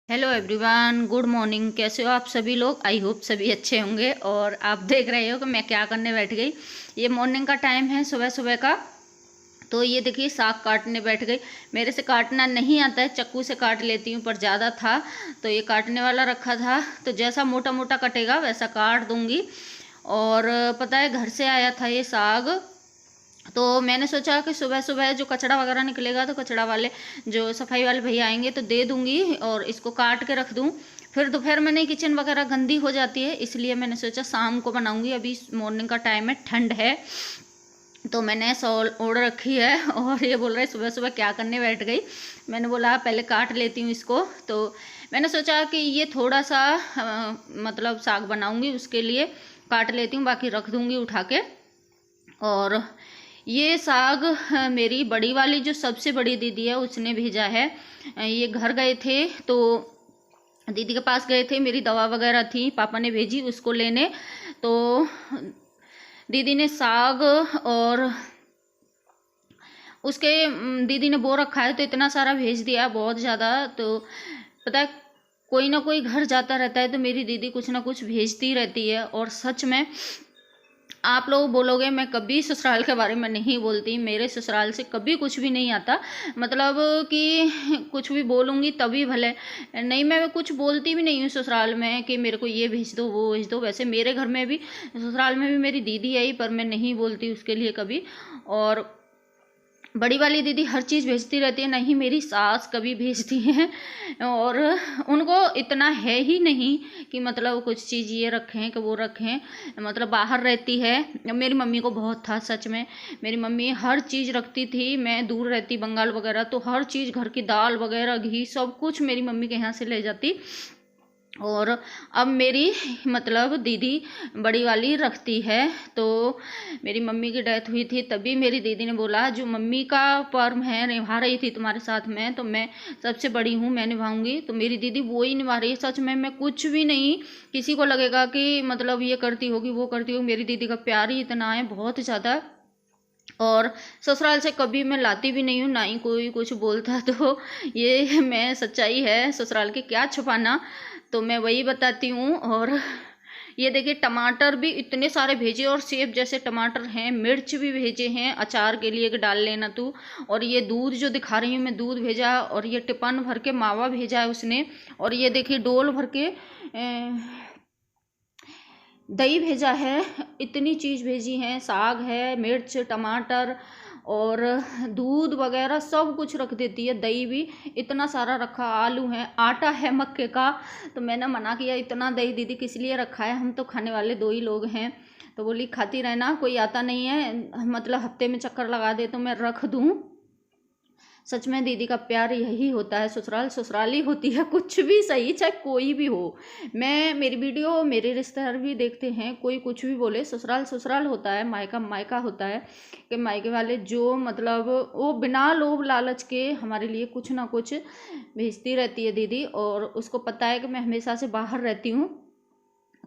Hello everyone, good morning. कैसे हो आप सभी लोग? आई होप सभी अच्छे होंगे। और आप देख रहे हो कि मैं क्या करने बैठ गई। ये मॉर्निंग का टाइम है, सुबह सुबह का। तो ये देखिए, साग काटने बैठ गई। मेरे से काटना नहीं आता है, चाकू से काट लेती हूँ, पर ज़्यादा था तो ये काटने वाला रखा था, तो जैसा मोटा मोटा कटेगा वैसा काट दूँगी। और पता है, घर से आया था ये साग, तो मैंने सोचा कि सुबह सुबह जो कचड़ा वगैरह निकलेगा तो कचड़ा वाले जो सफाई वाले भैया आएंगे तो दे दूंगी और इसको काट के रख दूं। फिर दोपहर में नहीं, किचन वगैरह गंदी हो जाती है, इसलिए मैंने सोचा शाम को बनाऊंगी। अभी मॉर्निंग का टाइम है, ठंड है, तो मैंने सॉल ओढ़ रखी है। और ये बोल रहे सुबह सुबह क्या करने बैठ गई। मैंने बोला पहले काट लेती हूँ इसको। तो मैंने सोचा कि ये थोड़ा सा मतलब साग बनाऊंगी, उसके लिए काट लेती हूँ, बाकी रख दूंगी उठा के। और ये साग मेरी बड़ी वाली जो सबसे बड़ी दीदी है उसने भेजा है। ये घर गए थे तो दीदी के पास गए थे, मेरी दवा वगैरह थी, पापा ने भेजी उसको लेने। तो दीदी ने साग और उसके दीदी ने बो रखा है, तो इतना सारा भेज दिया, बहुत ज़्यादा। तो पता है, कोई ना कोई घर जाता रहता है तो मेरी दीदी कुछ ना कुछ भेजती रहती है। और सच में आप लोग बोलोगे मैं कभी ससुराल के बारे में नहीं बोलती, मेरे ससुराल से कभी कुछ भी नहीं आता। मतलब कि कुछ भी बोलूँगी तभी भले, नहीं मैं कुछ बोलती भी नहीं हूँ ससुराल में कि मेरे को ये भेज दो वो भेज दो। वैसे मेरे घर में भी, ससुराल में भी मेरी दीदी आई, पर मैं नहीं बोलती उसके लिए कभी। और बड़ी वाली दीदी हर चीज़ भेजती रहती है, नहीं मेरी सास कभी भेजती हैं। और उनको इतना है ही नहीं कि मतलब कुछ चीज़ ये रखें कि वो रखें, मतलब बाहर रहती है। मेरी मम्मी को बहुत था सच में, मेरी मम्मी हर चीज़ रखती थी। मैं दूर रहती बंगाल वगैरह, तो हर चीज़ घर की दाल वगैरह घी सब कुछ मेरी मम्मी के यहाँ से ले जाती। और अब मेरी मतलब दीदी बड़ी वाली रखती है। तो मेरी मम्मी की डेथ हुई थी, तभी मेरी दीदी ने बोला जो मम्मी का पर्म है निभा रही थी तुम्हारे साथ में, तो मैं सबसे बड़ी हूँ, मैं निभाऊंगी। तो मेरी दीदी वो ही निभा रही है। सच में मैं कुछ भी नहीं, किसी को लगेगा कि मतलब ये करती होगी वो करती होगी, मेरी दीदी का प्यार ही इतना है, बहुत ज़्यादा। और ससुराल से कभी मैं लाती भी नहीं हूँ, ना ही कोई कुछ बोलता। तो ये मैं सच्चाई है, ससुराल के क्या छुपाना, तो मैं वही बताती हूँ। और ये देखिए, टमाटर भी इतने सारे भेजे, और सेब जैसे टमाटर हैं, मिर्च भी भेजे हैं अचार के लिए कि डाल लेना तू। और ये दूध जो दिखा रही हूँ मैं, दूध भेजा, और ये टिपन भर के मावा भेजा है उसने। और ये देखिए डोल भर के दही भेजा है। इतनी चीज़ भेजी हैं, साग है, मिर्च, टमाटर और दूध वगैरह सब कुछ रख देती है। दही भी इतना सारा रखा, आलू है, आटा है मक्के का। तो मैंने मना किया, इतना दही दीदी किस लिए रखा है, हम तो खाने वाले दो ही लोग हैं। तो बोली खाती रहना, कोई आता नहीं है, मतलब हफ्ते में चक्कर लगा दे तो मैं रख दूँ। सच में दीदी का प्यार यही होता है, ससुराल ससुराल ही होती है, कुछ भी सही, चाहे कोई भी हो। मैं मेरी वीडियो मेरे रिश्तेदार भी देखते हैं, कोई कुछ भी बोले, ससुराल ससुराल होता है, मायका मायका होता है। कि मायके वाले जो मतलब वो बिना लोभ लालच के हमारे लिए कुछ ना कुछ भेजती रहती है दीदी। और उसको पता है कि मैं हमेशा से बाहर रहती हूँ,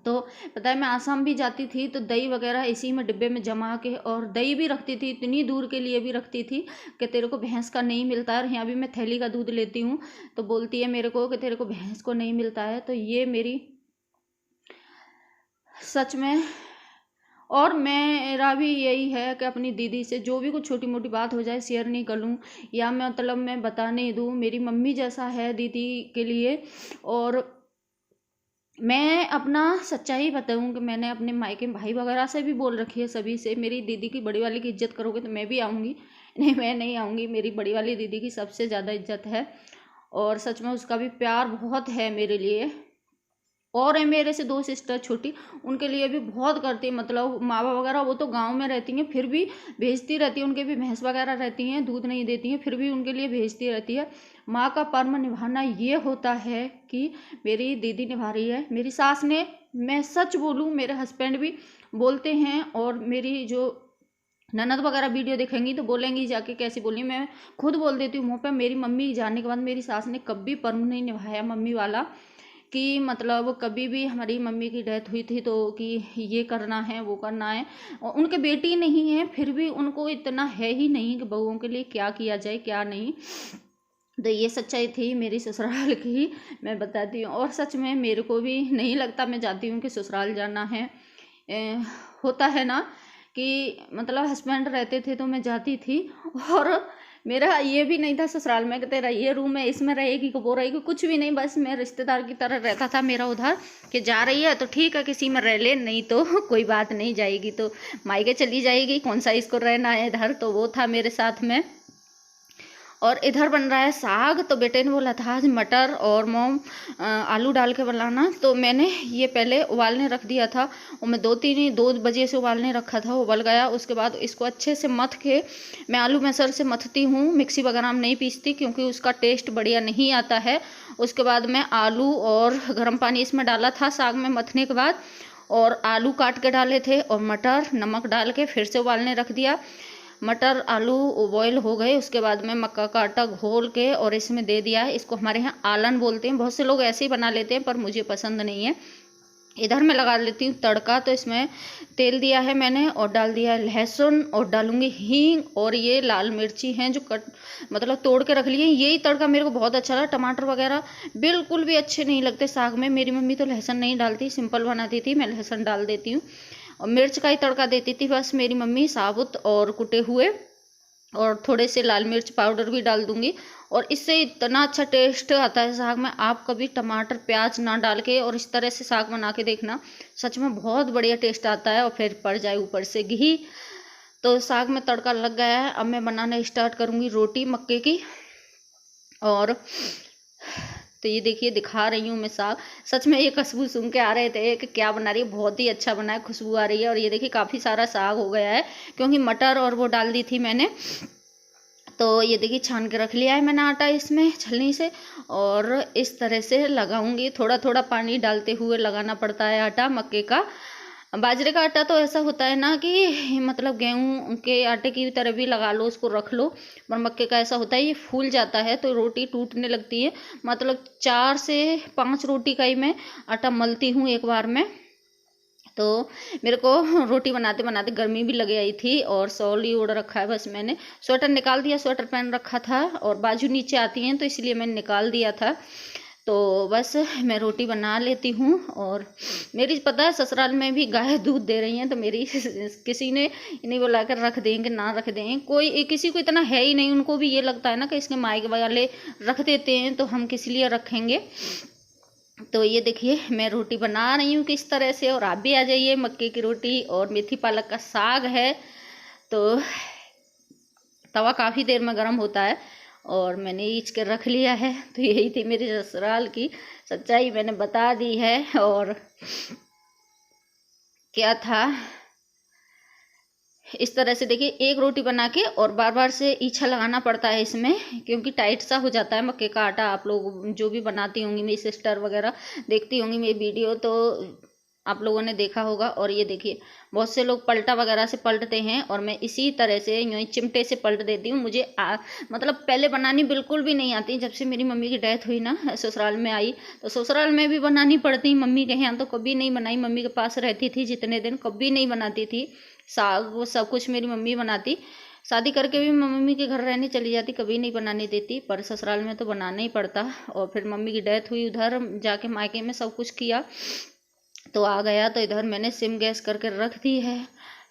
तो पता है मैं आसाम भी जाती थी तो दही वगैरह इसी में डिब्बे में जमा के, और दही भी रखती थी, इतनी दूर के लिए भी रखती थी कि तेरे को भैंस का नहीं मिलता है। और यहाँ भी मैं थैली का दूध लेती हूँ तो बोलती है मेरे को कि तेरे को भैंस को नहीं मिलता है। तो ये मेरी सच में। और मेरा भी यही है कि अपनी दीदी से जो भी कुछ छोटी मोटी बात हो जाए शेयर नहीं कर लूँ, या मतलब मैं बता नहीं दूँ। मेरी मम्मी जैसा है दीदी के लिए। और मैं अपना सच्चाई बताऊँ कि मैंने अपने मायके भाई वगैरह से भी बोल रखी है, सभी से, मेरी दीदी की बड़ी वाली की इज्जत करोगे तो मैं भी आऊँगी, नहीं मैं नहीं आऊँगी। मेरी बड़ी वाली दीदी की सबसे ज़्यादा इज्जत है, और सच में उसका भी प्यार बहुत है मेरे लिए। और है मेरे से दो सिस्टर छोटी, उनके लिए भी बहुत करती है। मतलब मावा वगैरह वो तो गांव में रहती हैं, फिर भी भेजती रहती है। उनके भी भैंस वगैरह रहती हैं, दूध नहीं देती हैं, फिर भी उनके लिए भेजती रहती है। माँ का पर्म निभाना ये होता है कि मेरी दीदी निभा रही है, मेरी सास ने। मैं सच बोलूँ, मेरे हस्बैंड भी बोलते हैं, और मेरी जो ननद वगैरह वीडियो देखेंगी तो बोलेंगी जाके कैसी बोली। मैं खुद बोल देती हूँ मुँह पे, मेरी मम्मी जाने के बाद मेरी सास ने कभी पर्म नहीं निभाया मम्मी वाला, कि मतलब कभी भी हमारी मम्मी की डेथ हुई थी तो कि ये करना है वो करना है। और उनके बेटी नहीं है, फिर भी उनको इतना है ही नहीं कि बहुओं के लिए क्या किया जाए क्या नहीं। तो ये सच्चाई थी मेरी ससुराल की, मैं बताती हूँ। और सच में मेरे को भी नहीं लगता मैं चाहती हूँ कि ससुराल जाना है। होता है ना कि मतलब हस्बैंड रहते थे तो मैं जाती थी, और मेरा ये भी नहीं था ससुराल में कि तेरा ये रूम है इसमें रहेगी कि वो रहेगी, कुछ भी नहीं। बस मैं रिश्तेदार की तरह रहता था मेरा उधर, कि जा रही है तो ठीक है किसी में रह ले, नहीं तो कोई बात नहीं, जाएगी तो मायके चली जाएगी, कौन सा इसको रहना है इधर। तो वो था मेरे साथ में। और इधर बन रहा है साग। तो बेटे ने बोला था आज मटर और मोम आलू डाल के बनाना, तो मैंने ये पहले उबालने रख दिया था, और मैं 2 बजे से उबालने रखा था, उबल गया। उसके बाद इसको अच्छे से मथ के, मैं आलू मैसर से मथती हूँ, मिक्सी वगैरह में नहीं पीसती क्योंकि उसका टेस्ट बढ़िया नहीं आता है। उसके बाद मैं आलू और गर्म पानी इसमें डाला था साग में मथने के बाद, और आलू काट के डाले थे, और मटर नमक डाल के फिर से उबालने रख दिया। मटर आलू बॉयल हो गए, उसके बाद में मक्का का आटा घोल के और इसमें दे दिया है। इसको हमारे यहाँ आलन बोलते हैं, बहुत से लोग ऐसे ही बना लेते हैं पर मुझे पसंद नहीं है। इधर मैं लगा लेती हूँ तड़का। तो इसमें तेल दिया है मैंने, और डाल दिया है लहसुन, और डालूंगी हींग, और ये लाल मिर्ची हैं जो मतलब तोड़ के रख ली है। यही तड़का मेरे को बहुत अच्छा लगा। टमाटर वगैरह बिल्कुल भी अच्छे नहीं लगते साग में। मेरी मम्मी तो लहसुन नहीं डालती, सिंपल बनाती थी, मैं लहसुन डाल देती हूँ। और मिर्च का ही तड़का देती थी बस मेरी मम्मी, साबुत और कुटे हुए, और थोड़े से लाल मिर्च पाउडर भी डाल दूंगी। और इससे इतना अच्छा टेस्ट आता है साग में। आप कभी टमाटर प्याज ना डाल के और इस तरह से साग बना के देखना, सच में बहुत बढ़िया टेस्ट आता है। और फिर पड़ जाए ऊपर से घी। तो साग में तड़का लग गया है। अब मैं बनाना स्टार्ट करूँगी रोटी मक्के की। और तो ये देखिए दिखा रही हूँ मैं साग। सच में ये खुशबू सुन के आ रहे थे कि क्या बना रही है, बहुत ही अच्छा बना है, खुशबू आ रही है। और ये देखिए काफ़ी सारा साग हो गया है क्योंकि मटर और वो डाल दी थी मैंने। तो ये देखिए छान के रख लिया है मैंने आटा इसमें छलनी से, और इस तरह से लगाऊंगी। थोड़ा थोड़ा पानी डालते हुए लगाना पड़ता है आटा मक्के का। बाजरे का आटा तो ऐसा होता है ना कि मतलब गेहूं के आटे की तरह भी लगा लो, उसको रख लो, पर मक्के का ऐसा होता है ये फूल जाता है तो रोटी टूटने लगती है। मतलब 4 से 5 रोटी का ही मैं आटा मलती हूँ एक बार में। तो मेरे को रोटी बनाते बनाते गर्मी भी लग आई थी, और शॉल ही ओढ़ रखा है बस मैंने। स्वेटर निकाल दिया, स्वेटर पहन रखा था, और बाजू नीचे आती हैं तो इसलिए मैंने निकाल दिया था। तो बस मैं रोटी बना लेती हूँ। और मेरी पता है ससुराल में भी गाय दूध दे रही हैं, तो मेरी किसी ने नहीं बुला कर रख देंगे ना रख दें, कोई किसी को इतना है ही नहीं। उनको भी ये लगता है ना कि इसके मायके वाले रख देते हैं तो हम किस लिए रखेंगे। तो ये देखिए मैं रोटी बना रही हूँ किस तरह से, और आप भी आ जाइए। मक्के की रोटी और मेथी पालक का साग है। तो तवा काफ़ी देर में गर्म होता है, और मैंने ईच के रख लिया है। तो यही थी मेरी ससुराल की सच्चाई, मैंने बता दी है। और क्या था, इस तरह से देखिए एक रोटी बना के और बार बार से ईछा लगाना पड़ता है इसमें, क्योंकि टाइट सा हो जाता है मक्के का आटा। आप लोग जो भी बनाती होंगी, मेरी सिस्टर वगैरह देखती होंगी मेरी वीडियो, तो आप लोगों ने देखा होगा। और ये देखिए बहुत से लोग पलटा वगैरह से पलटते हैं, और मैं इसी तरह से यूँ ही चिमटे से पलट देती हूँ। मुझे मतलब पहले बनानी बिल्कुल भी नहीं आती। जब से मेरी मम्मी की डेथ हुई ना, ससुराल में आई, तो ससुराल में भी बनानी पड़ती मम्मी के यहाँ, तो कभी नहीं बनाई। मम्मी के पास रहती थी जितने दिन, कभी नहीं बनाती थी साग, वो सब कुछ मेरी मम्मी बनाती। शादी करके भी मैं मम्मी के घर रहने चली जाती, कभी नहीं बनाने देती, पर ससुराल में तो बनाना ही पड़ता। और फिर मम्मी की डेथ हुई, उधर जाके मायके में सब कुछ किया, तो आ गया। तो इधर मैंने सिम गैस करके रख दी है,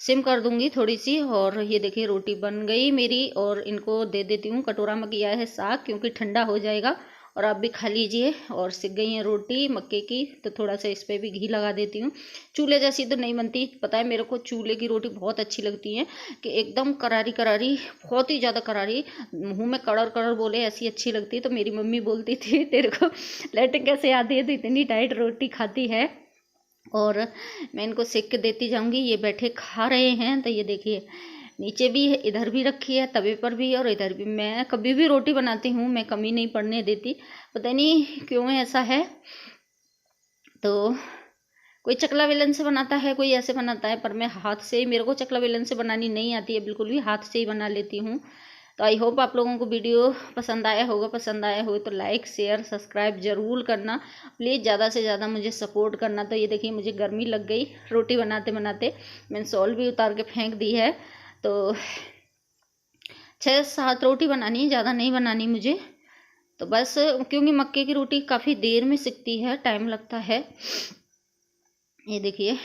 सिम कर दूंगी थोड़ी सी। और ये देखिए रोटी बन गई मेरी, और इनको दे देती हूँ। कटोरा में किया है साग क्योंकि ठंडा हो जाएगा, और आप भी खा लीजिए। और सिक गई है रोटी मक्के की, तो थोड़ा सा इस पर भी घी लगा देती हूँ। चूल्हे जैसी तो नहीं बनती, पता है मेरे को चूल्हे की रोटी बहुत अच्छी लगती है, कि एकदम करारी करारी, बहुत ही ज़्यादा करारी, मुँह में कड़र कड़र बोले, ऐसी अच्छी लगती है। तो मेरी मम्मी बोलती थी तेरे को लैट्रिन कैसे आती है, तो इतनी टाइट रोटी खाती है। और मैं इनको सेक के देती जाऊंगी, ये बैठे खा रहे हैं। तो ये देखिए नीचे भी है, इधर भी रखी है तवे पर भी, और इधर भी। मैं कभी भी रोटी बनाती हूँ मैं कमी नहीं पड़ने देती, पता नहीं क्यों ऐसा है। तो कोई चकला बेलन से बनाता है, कोई ऐसे बनाता है, पर मैं हाथ से ही, मेरे को चकला बेलन से बनानी नहीं आती है बिल्कुल भी, हाथ से ही बना लेती हूँ। तो आई होप आप लोगों को वीडियो पसंद आया होगा। पसंद आया हो तो लाइक शेयर सब्सक्राइब ज़रूर करना प्लीज़, ज़्यादा से ज़्यादा मुझे सपोर्ट करना। तो ये देखिए मुझे गर्मी लग गई रोटी बनाते बनाते, मैंने सॉल भी उतार के फेंक दी है। तो 6-7 रोटी बनानी है, ज़्यादा नहीं बनानी मुझे। तो बस क्योंकि मक्के की रोटी काफ़ी देर में सिकती है, टाइम लगता है। ये देखिए,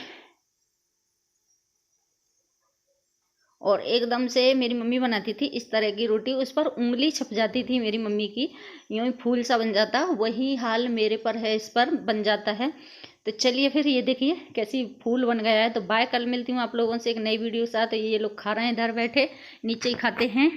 और एकदम से मेरी मम्मी बनाती थी इस तरह की रोटी, उस पर उंगली छप जाती थी मेरी मम्मी की, यूँ ही फूल सा बन जाता। वही हाल मेरे पर है, इस पर बन जाता है। तो चलिए फिर, ये देखिए कैसी फूल बन गया है। तो बाय, कल मिलती हूँ आप लोगों से एक नई वीडियो के साथ। ये लोग खा रहे हैं इधर बैठे, नीचे ही खाते हैं।